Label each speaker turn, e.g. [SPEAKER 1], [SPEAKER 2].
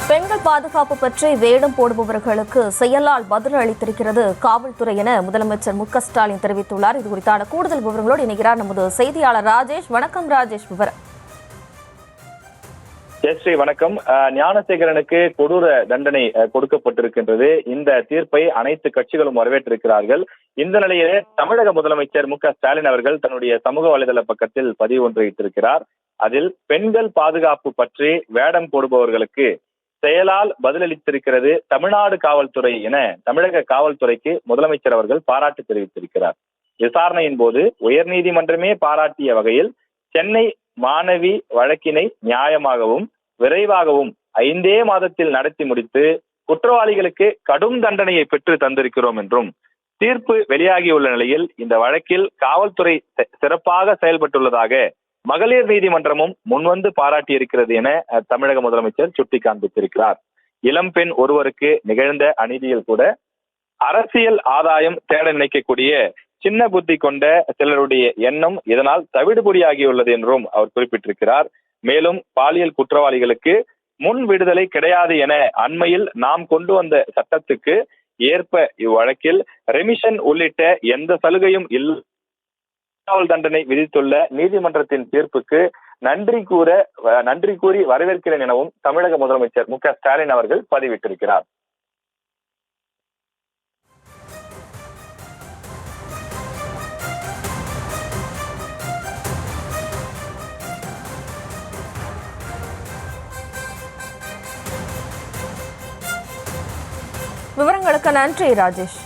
[SPEAKER 1] பெண்கள் பாதுகாப்பு பற்றி வேடம் போடுபவர்களுக்கு செயலால் பதில் அளித்திருக்கிறது காவல்துறை என முதலமைச்சர் மு.க.ஸ்டாலின் தெரிவித்துள்ளார். இது குறித்தான கூடுதல் விவரங்களோடு இணைகிறார் நமது செய்தியாளர் ராஜேஷ். வணக்கம் ராஜேஷ். விவரம்.
[SPEAKER 2] ஜெயஸ்ரீ வணக்கம். ஞானசேகரனுக்கு கொடூர தண்டனை கொடுக்கப்பட்டிருக்கின்றது. இந்த தீர்ப்பை அனைத்து கட்சிகளும் வரவேற்றிருக்கிறார்கள். இந்த நிலையிலே தமிழக முதலமைச்சர் மு.க.ஸ்டாலின் அவர்கள் தன்னுடைய சமூக வலைதள பக்கத்தில் பதிவு ஒன்று வைத்திருக்கிறார். அதில் பெண்கள் பாதுகாப்பு பற்றி வேடம் போடுபவர்களுக்கு செயலால் பதிலளித்திருக்கிறது தமிழ்நாடு காவல்துறை என தமிழக காவல்துறைக்கு முதலமைச்சர் அவர்கள் பாராட்டு தெரிவித்திருக்கிறார். விசாரணையின் போது உயர்நீதிமன்றமே பாராட்டிய வகையில் சென்னை மாணவி வழக்கினை நியாயமாகவும் விரைவாகவும் 5 மாதத்தில் நடத்தி முடித்து குற்றவாளிகளுக்கு கடும் தண்டனையை பெற்று தந்திருக்கிறோம் என்றும், தீர்ப்பு வெளியாகியுள்ள நிலையில் இந்த வழக்கில் காவல்துறை சிறப்பாக செயல்பட்டுள்ளதாக மகளிர் நீதிமன்றமும் முன்வந்து பாராட்டி இருக்கிறது என தமிழக முதலமைச்சர் சுட்டி காண்பித்திருக்கிறார். இளம்பெண் ஒருவருக்கு நிகழ்ந்த அநீதியில் கூட அரசியல் ஆதாயம் தேட நினைக்கக்கூடிய சின்ன புத்தி கொண்ட சிலருடைய எண்ணம் இதனால் தவிடுபொடியாகியுள்ளது என்றும் அவர் குறிப்பிட்டிருக்கிறார். மேலும் பாலியல் குற்றவாளிகளுக்கு முன் விடுதலை கிடையாது என அண்மையில் நாம் கொண்டு வந்த சட்டத்துக்கு ஏற்ப இவ்வழக்கில் ரெமிஷன் உள்ளிட்ட எந்த சலுகையும் காவல் தண்டனை விதித்துள்ள நீதிமன்றத்தின் தீர்ப்புக்கு நன்றி கூறி வரவேற்கிறேன் எனவும் தமிழக முதலமைச்சர் மு.க.ஸ்டாலின் அவர்கள் பதிவிட்டிருக்கிறார்.
[SPEAKER 1] விவரங்களுக்கு நன்றி ராஜேஷ்.